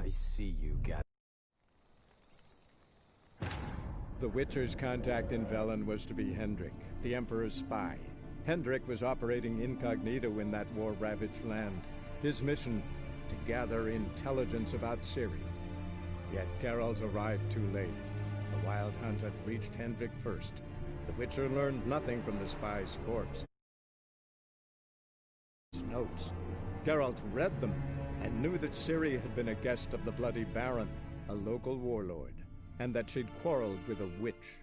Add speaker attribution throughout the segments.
Speaker 1: I see you, Gat.
Speaker 2: The Witcher's contact in Velen was to be Hendrik, the Emperor's spy. Hendrik was operating incognito in that war-ravaged land. His mission, to gather intelligence about Ciri. Yet Geralt arrived too late. The Wild Hunt had reached Hendrik first. The Witcher learned nothing from the spy's corpse. Notes. Geralt read them and knew that Ciri had been a guest of the Bloody Baron, a local warlord, and that she'd quarreled with a witch.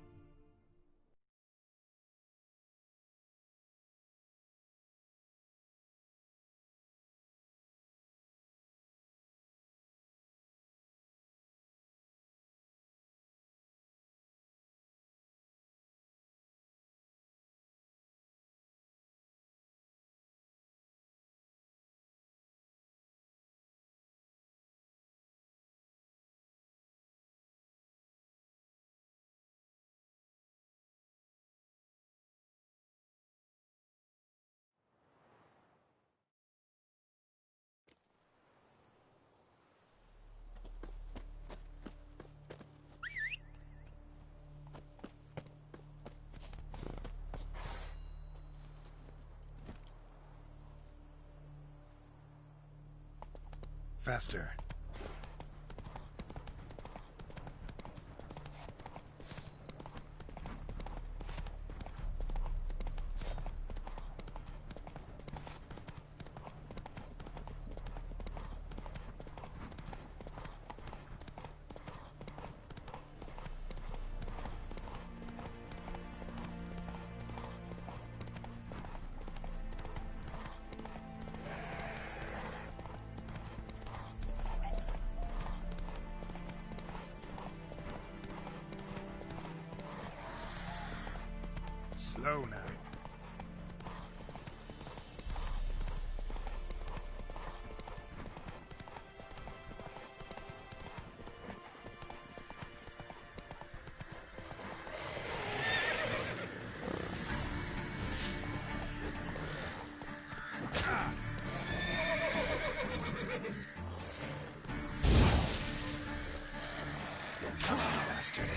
Speaker 3: Faster. Slow now. Bastard.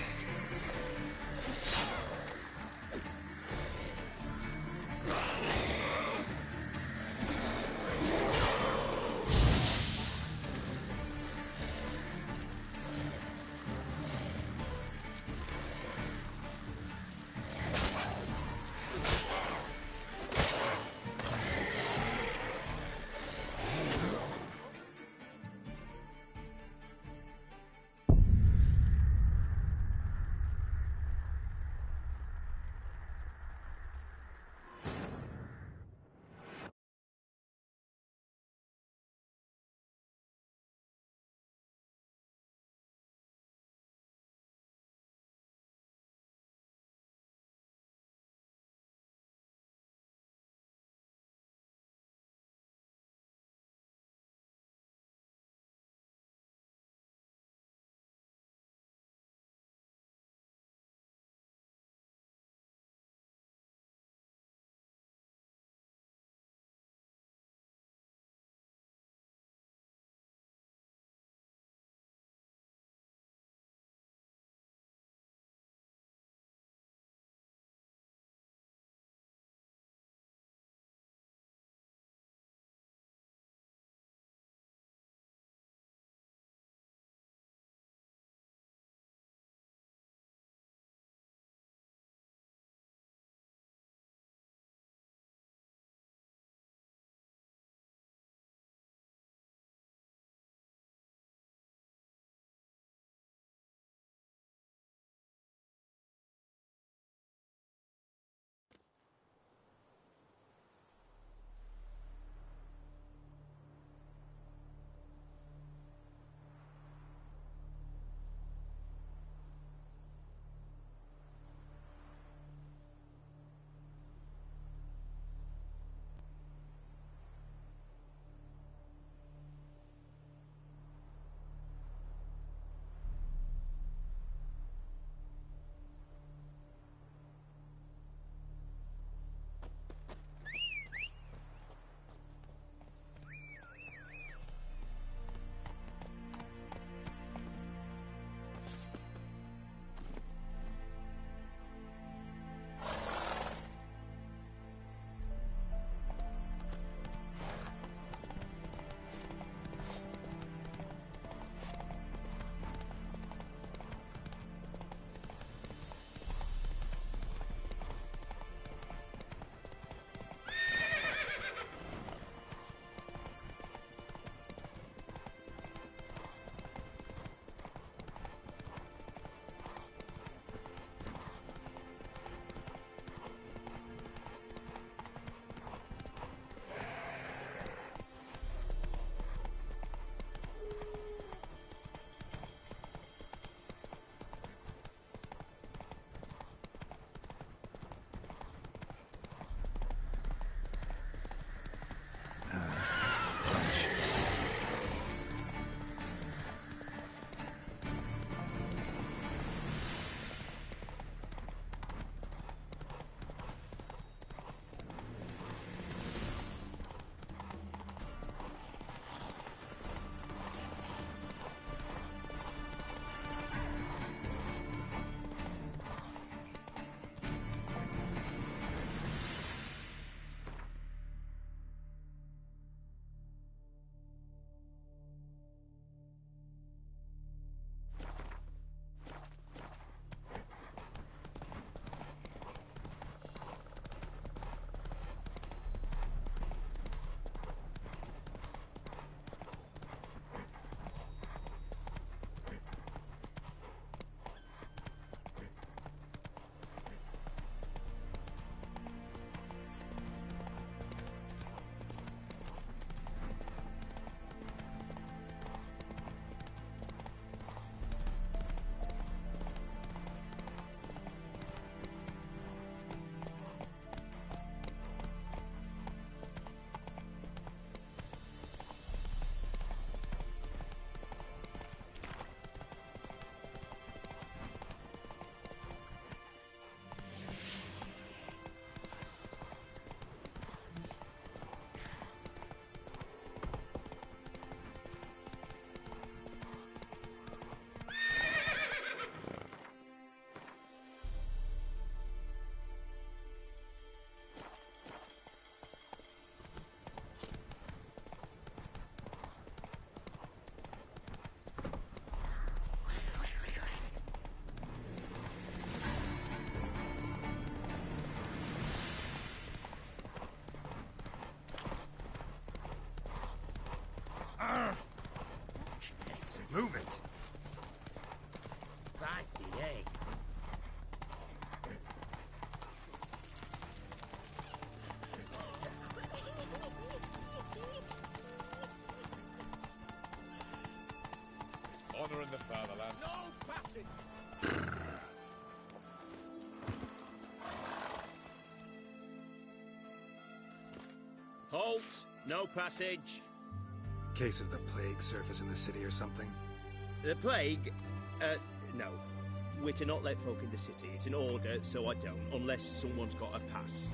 Speaker 3: Move it.
Speaker 1: Feisty, eh?
Speaker 4: Honor in the fatherland.
Speaker 1: No passage! Halt! No passage.
Speaker 3: Case of the plague surface in the city or something.
Speaker 1: The plague? No. We're to not let folk in the city. It's an order, so I don't, unless someone's got a pass.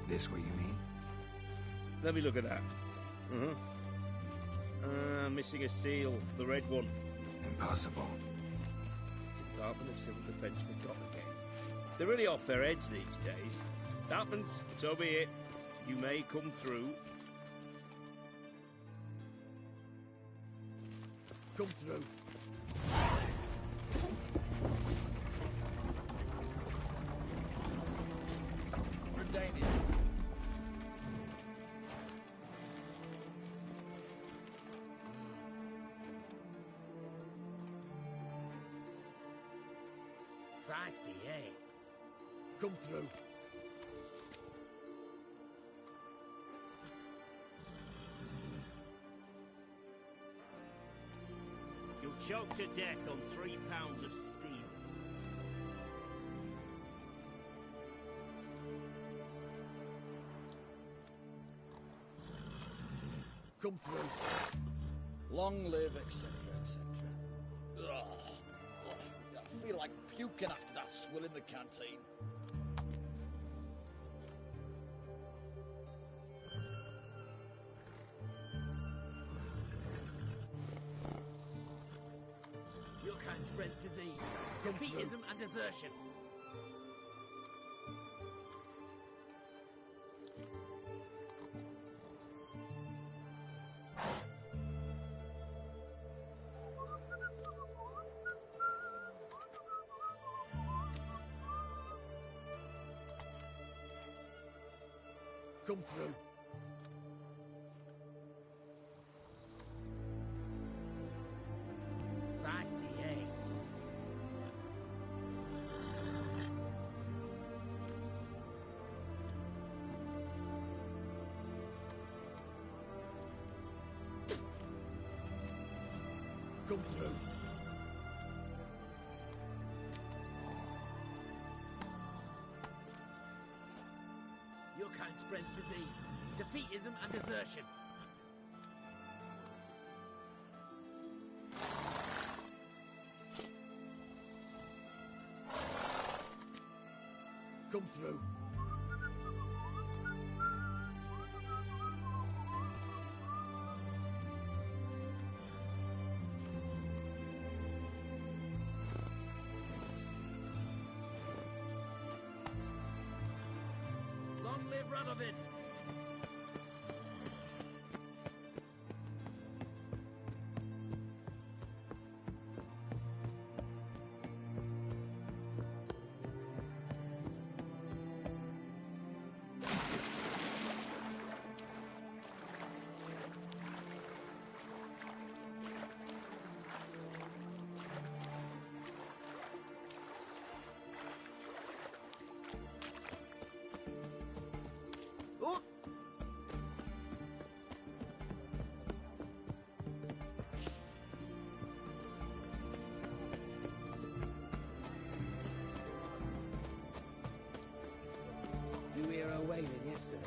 Speaker 3: This what you mean?
Speaker 1: Let me look at that. Missing a seal. The red one.
Speaker 3: Impossible.
Speaker 1: Department of Civil Defence forgot again. They're really off their heads these days. Happens, so be it. You may come through. Come through. Redanian. Feisty, eh? Come through. You'll choke to death on 3 pounds of steel.
Speaker 4: Come through. Long live, etc., etc. I feel like puking after that swill in the canteen.
Speaker 5: Your kind spreads disease, defeatism, and desertion.
Speaker 4: Come through.
Speaker 5: Feisty, eh?
Speaker 4: Come through.
Speaker 5: Your kind spreads disease, defeatism, and desertion.
Speaker 4: Come through.
Speaker 5: Long live Radovid!
Speaker 4: Oh!
Speaker 5: You hear her wailing yesterday?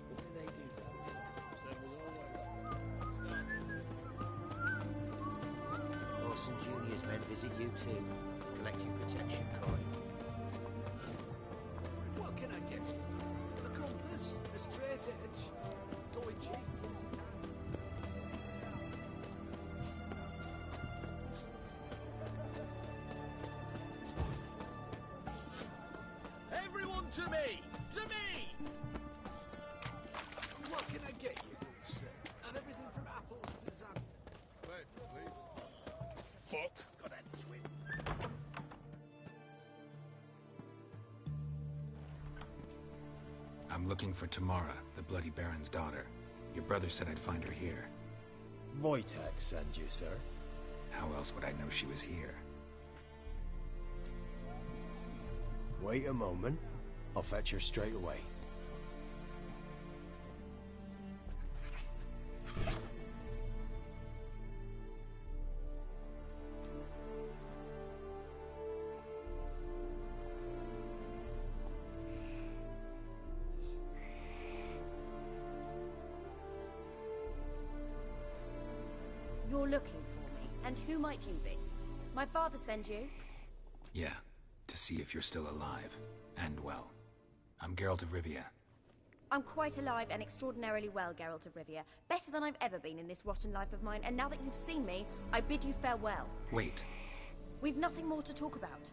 Speaker 5: What did they do that?
Speaker 6: Orson Jr.'s men visit you too, collecting protection coin.
Speaker 4: What can I get you? A compass, a straight edge, going cheap into town. Everyone to me! To me! What can I get you, good sir? And everything from apples to zap.
Speaker 3: Wait, please.
Speaker 1: Fuck.
Speaker 5: Got that twin.
Speaker 3: I'm looking for Tamara, the Bloody Baron's daughter. Your brother said I'd find her here.
Speaker 7: Wojtek send you, sir.
Speaker 3: How else would I know she was here?
Speaker 7: Wait a moment. I'll fetch her straight away.
Speaker 8: You're looking for me, and who might you be? My father send you?
Speaker 3: Yeah, to see if you're still alive. And well. I'm Geralt of Rivia.
Speaker 8: I'm quite alive and extraordinarily well, Geralt of Rivia. Better than I've ever been in this rotten life of mine, and now that you've seen me, I bid you farewell.
Speaker 3: Wait.
Speaker 8: We've nothing more to talk about.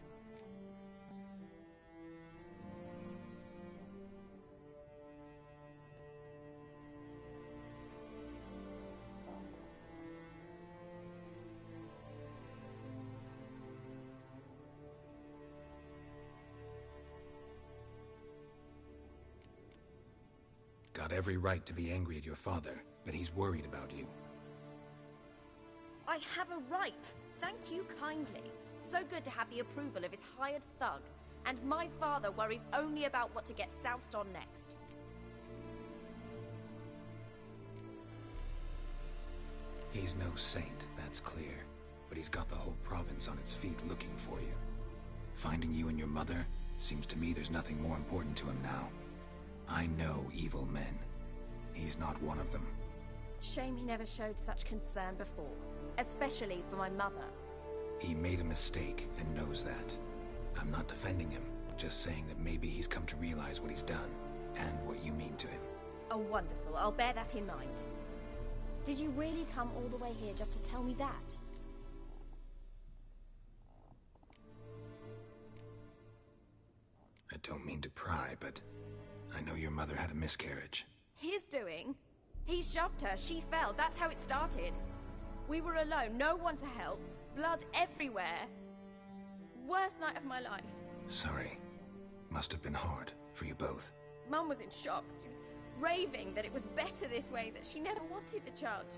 Speaker 3: Got every right to be angry at your father, but he's worried about you.
Speaker 8: I have a right. Thank you kindly. So good to have the approval of his hired thug. And my father worries only about what to get soused on next.
Speaker 3: He's no saint, that's clear. But he's got the whole province on its feet looking for you. Finding you and your mother, seems to me there's nothing more important to him now. I know evil men. He's not one of them.
Speaker 8: Shame he never showed such concern before, especially for my mother.
Speaker 3: He made a mistake and knows that. I'm not defending him, just saying that maybe he's come to realize what he's done, and what you mean to him.
Speaker 8: Oh, wonderful. I'll bear that in mind. Did you really come all the way here just to tell me that?
Speaker 3: I don't mean to pry, but I know your mother had a miscarriage.
Speaker 8: His doing? He shoved her, she fell, that's how it started. We were alone, no one to help, blood everywhere. Worst night of my life.
Speaker 3: Sorry. Must have been hard for you both.
Speaker 8: Mum was in shock. She was raving that it was better this way, that she never wanted the child.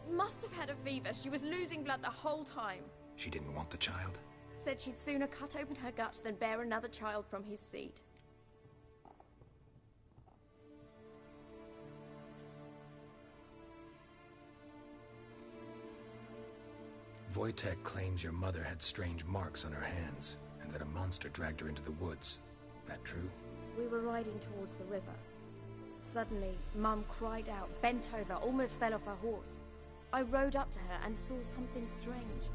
Speaker 8: Must have had a fever, she was losing blood the whole time.
Speaker 3: She didn't want the child?
Speaker 8: Said she'd sooner cut open her gut than bear another child from his seed.
Speaker 3: Wojtek claims your mother had strange marks on her hands, and that a monster dragged her into the woods. That true?
Speaker 8: We were riding towards the river. Suddenly, Mum cried out, bent over, almost fell off her horse. I rode up to her and saw something strange.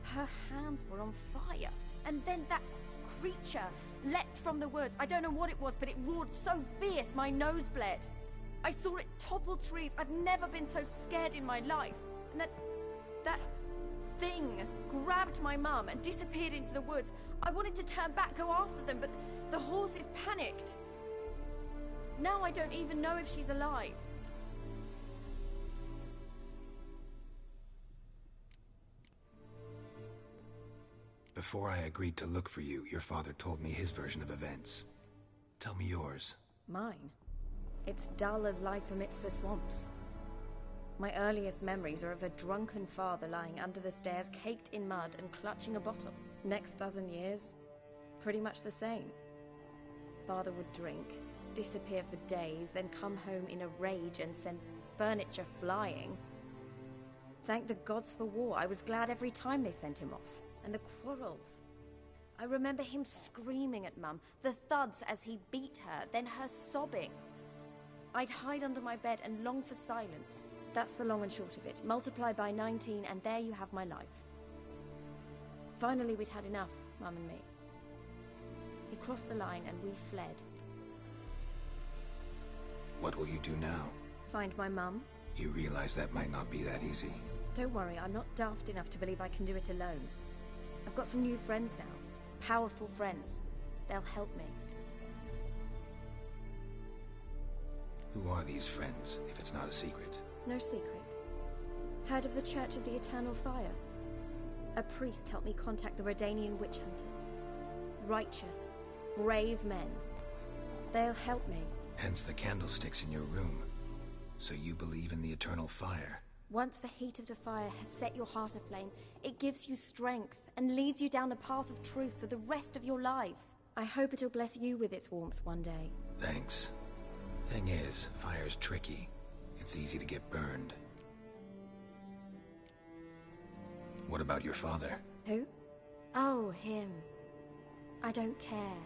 Speaker 8: Her hands were on fire. And then that creature leapt from the woods. I don't know what it was, but it roared so fierce my nose bled. I saw it topple trees. I've never been so scared in my life. And that thing grabbed my mum and disappeared into the woods. I wanted to turn back, go after them, but the horses panicked. Now I don't even know if she's alive.
Speaker 3: Before I agreed to look for you, your father told me his version of events. Tell me yours.
Speaker 8: Mine? It's dull as life amidst the swamps. My earliest memories are of a drunken father lying under the stairs, caked in mud and clutching a bottle. Next dozen years, pretty much the same. Father would drink, disappear for days, then come home in a rage and send furniture flying. Thank the gods for war. I was glad every time they sent him off. And the quarrels. I remember him screaming at Mum, the thuds as he beat her, then her sobbing. I'd hide under my bed and long for silence. That's the long and short of it. Multiply by 19 and there you have my life. Finally we'd had enough, Mum and me. He crossed the line and we fled.
Speaker 3: What will you do now?
Speaker 8: Find my mum.
Speaker 3: You realize that might not be that easy.
Speaker 8: Don't worry, I'm not daft enough to believe I can do it alone. I've got some new friends now. Powerful friends. They'll help me.
Speaker 3: Who are these friends, if it's not a secret?
Speaker 8: No secret. Heard of the Church of the Eternal Fire? A priest helped me contact the Redanian witch hunters. Righteous, brave men. They'll help me.
Speaker 3: Hence the candlesticks in your room. So you believe in the eternal fire?
Speaker 8: Once the heat of the fire has set your heart aflame, it gives you strength and leads you down the path of truth for the rest of your life. I hope it'll bless you with its warmth one day.
Speaker 3: Thanks. Thing is, fire's tricky. It's easy to get burned. What about your father?
Speaker 8: Who? Oh, him. I don't care.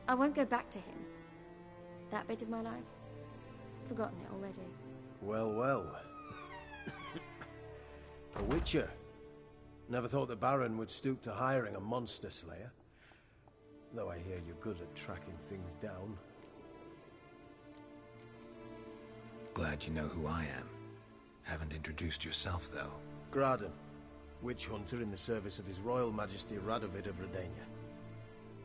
Speaker 8: I won't go back to him. That bit of my life? Forgotten it already.
Speaker 7: Well, well. A witcher. Never thought the Baron would stoop to hiring a monster slayer. Though I hear you're good at tracking things down.
Speaker 3: Glad you know who I am. Haven't introduced yourself, though.
Speaker 7: Graden, witch hunter in the service of His Royal Majesty Radovid of Redania.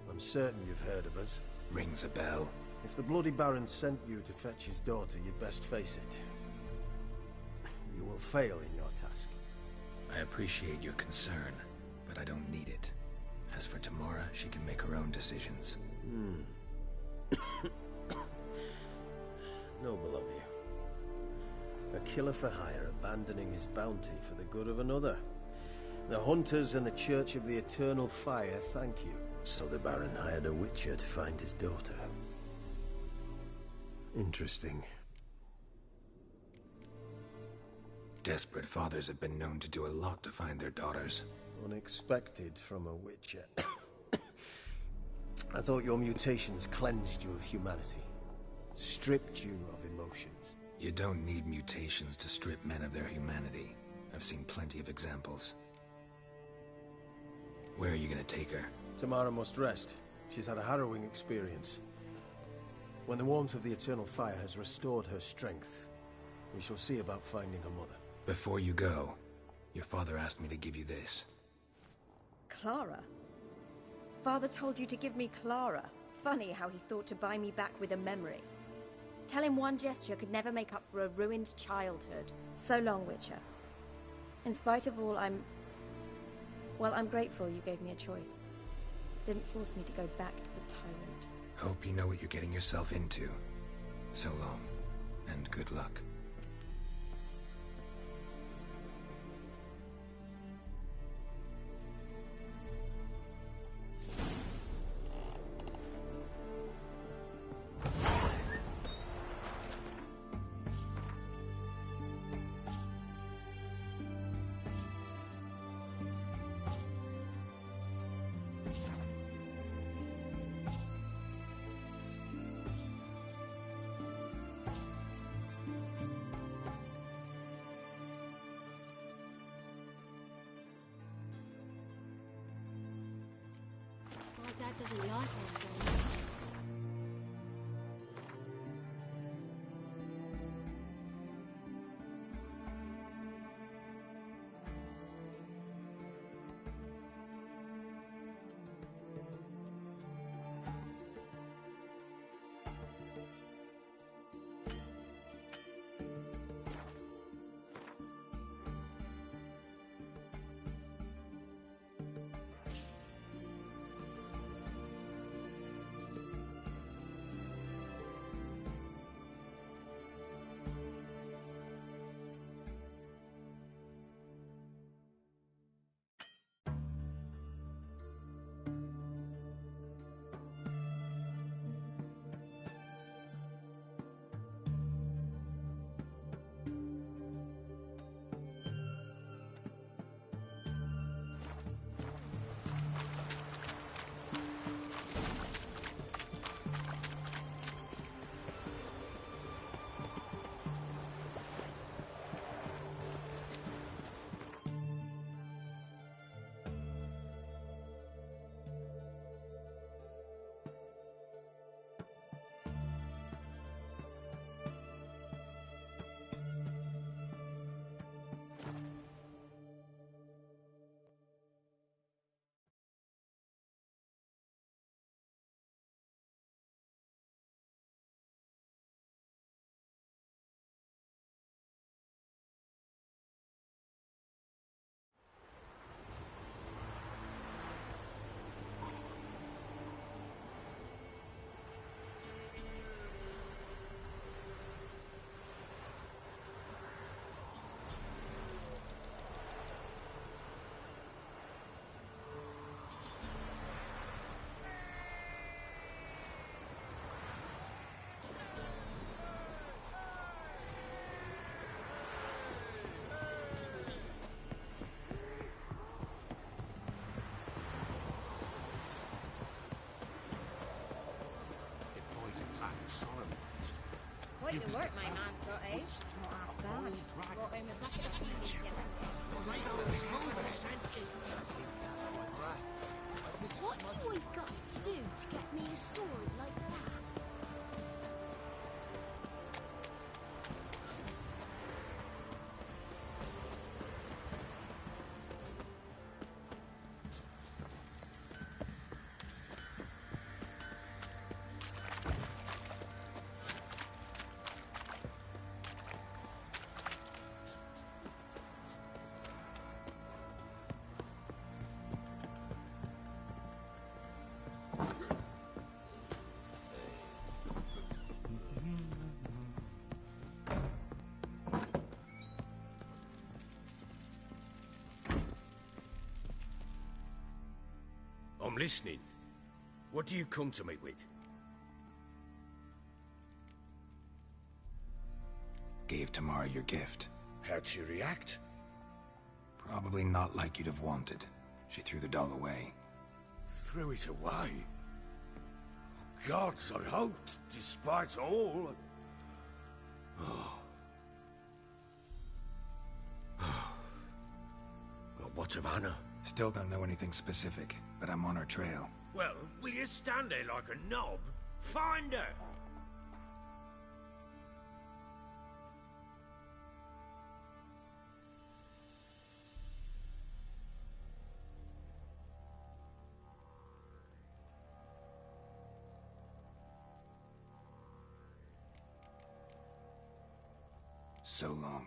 Speaker 7: I'm certain you've heard of us.
Speaker 3: Rings a bell.
Speaker 7: If the Bloody Baron sent you to fetch his daughter, you'd best face it. You will fail in your task.
Speaker 3: I appreciate your concern, but I don't need it. As for Tamara, she can make her own decisions.
Speaker 7: Noble of you. A killer for hire abandoning his bounty for the good of another. The hunters and the Church of the Eternal Fire thank you. So the Baron hired a witcher to find his daughter. Interesting.
Speaker 3: Desperate fathers have been known to do a lot to find their daughters.
Speaker 7: Unexpected from a witcher. I thought your mutations cleansed you of humanity. Stripped you of emotions.
Speaker 3: You don't need mutations to strip men of their humanity. I've seen plenty of examples. Where are you gonna take her?
Speaker 7: Tamara must rest. She's had a harrowing experience. When the warmth of the Eternal Fire has restored her strength, we shall see about finding her mother.
Speaker 3: Before you go, your father asked me to give you this.
Speaker 8: Clara? Father told you to give me Clara. Funny how he thought to buy me back with a memory. Tell him one gesture could never make up for a ruined childhood. So long, Witcher. In spite of all, I'm grateful you gave me a choice. Didn't force me to go back to the tyrant.
Speaker 3: Hope you know what you're getting yourself into. So long, and good luck.
Speaker 9: My dad doesn't like us very much.
Speaker 10: Quite the work my man's got out. Not half bad. Brought home a bucket of peanuts
Speaker 9: What do I got to do to get me a sword like that?
Speaker 1: I'm listening. What do you come to me with?
Speaker 3: Gave Tamara your gift.
Speaker 1: How'd she react?
Speaker 3: Probably not like you'd have wanted. She threw the doll away.
Speaker 1: Threw it away? Oh, gods, I hoped, despite all... Oh,
Speaker 7: What of Anna?
Speaker 3: Still don't know anything specific, but I'm on her trail.
Speaker 1: Well, will you stand there like a knob? Find her!
Speaker 3: So long.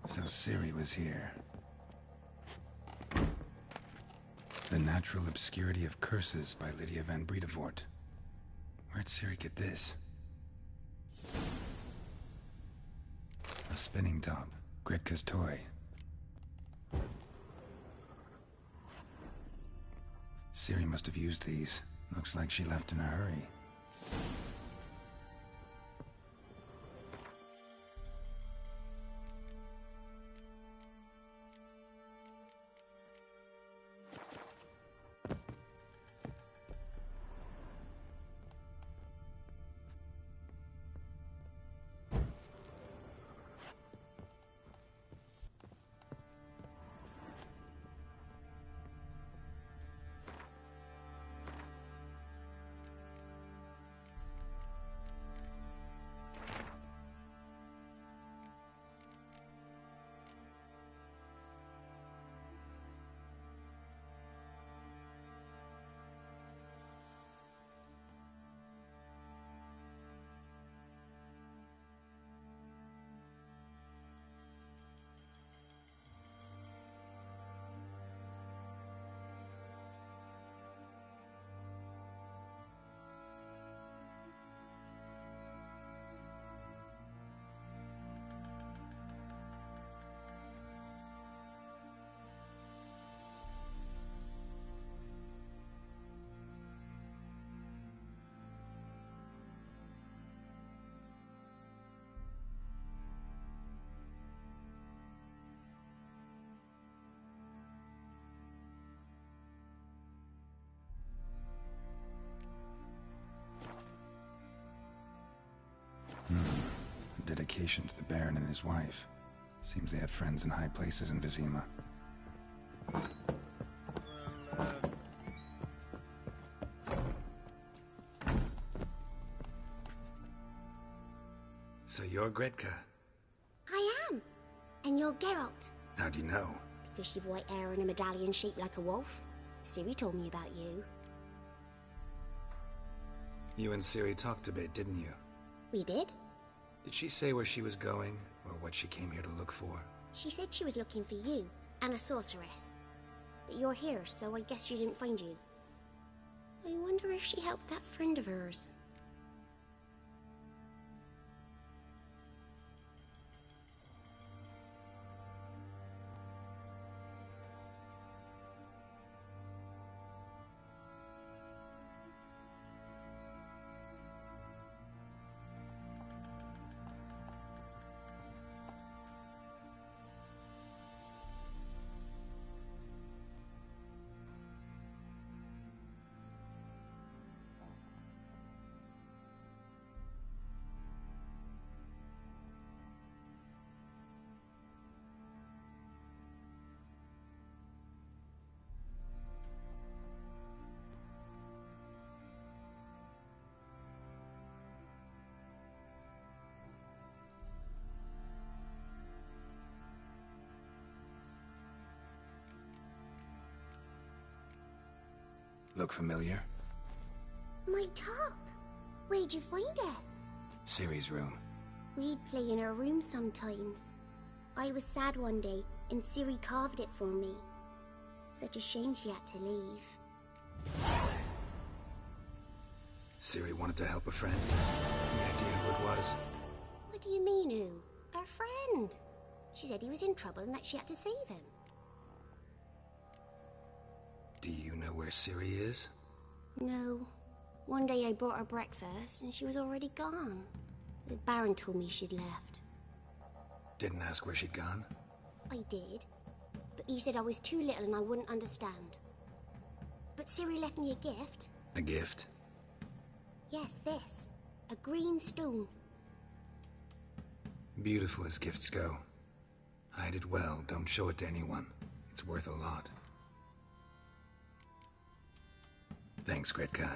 Speaker 3: So Ciri was here. The Natural Obscurity of Curses by Lydia van Bredevoort. Where'd Ciri get this? A spinning top. Gretka's toy. Ciri must have used these. Looks like she left in a hurry. A dedication to the Baron and his wife. Seems they had friends in high places in Vizima. So you're Gretka?
Speaker 9: I am. And you're Geralt.
Speaker 3: How do you know?
Speaker 9: Because you've white hair and a medallion shaped like a wolf. Ciri told me about you.
Speaker 3: You and Ciri talked a bit, didn't you?
Speaker 9: We did?
Speaker 3: Did she say where she was going, or what she came here to look for?
Speaker 9: She said she was looking for you, and a sorceress. But you're here, so I guess she didn't find you. I wonder if she helped that friend of hers.
Speaker 3: Look familiar?
Speaker 9: My top! Where'd you find it?
Speaker 3: Ciri's room.
Speaker 9: We'd play in her room sometimes. I was sad one day, and Ciri carved it for me. Such a shame she had to leave.
Speaker 3: Ciri wanted to help a friend. Any idea who it was?
Speaker 9: What do you mean, who? Her friend. She said he was in trouble and that she had to save him.
Speaker 3: Do you know where Ciri is?
Speaker 9: No. One day I brought her breakfast and she was already gone. The Baron told me she'd left.
Speaker 3: Didn't ask where she'd gone?
Speaker 9: I did. But he said I was too little and I wouldn't understand. but Ciri left me a gift.
Speaker 3: A gift?
Speaker 9: Yes, this. A green stone.
Speaker 3: Beautiful as gifts go. Hide it well, don't show it to anyone. It's worth a lot. Thanks, Gretka.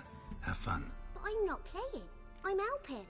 Speaker 3: Have fun.
Speaker 9: But I'm not playing. I'm helping.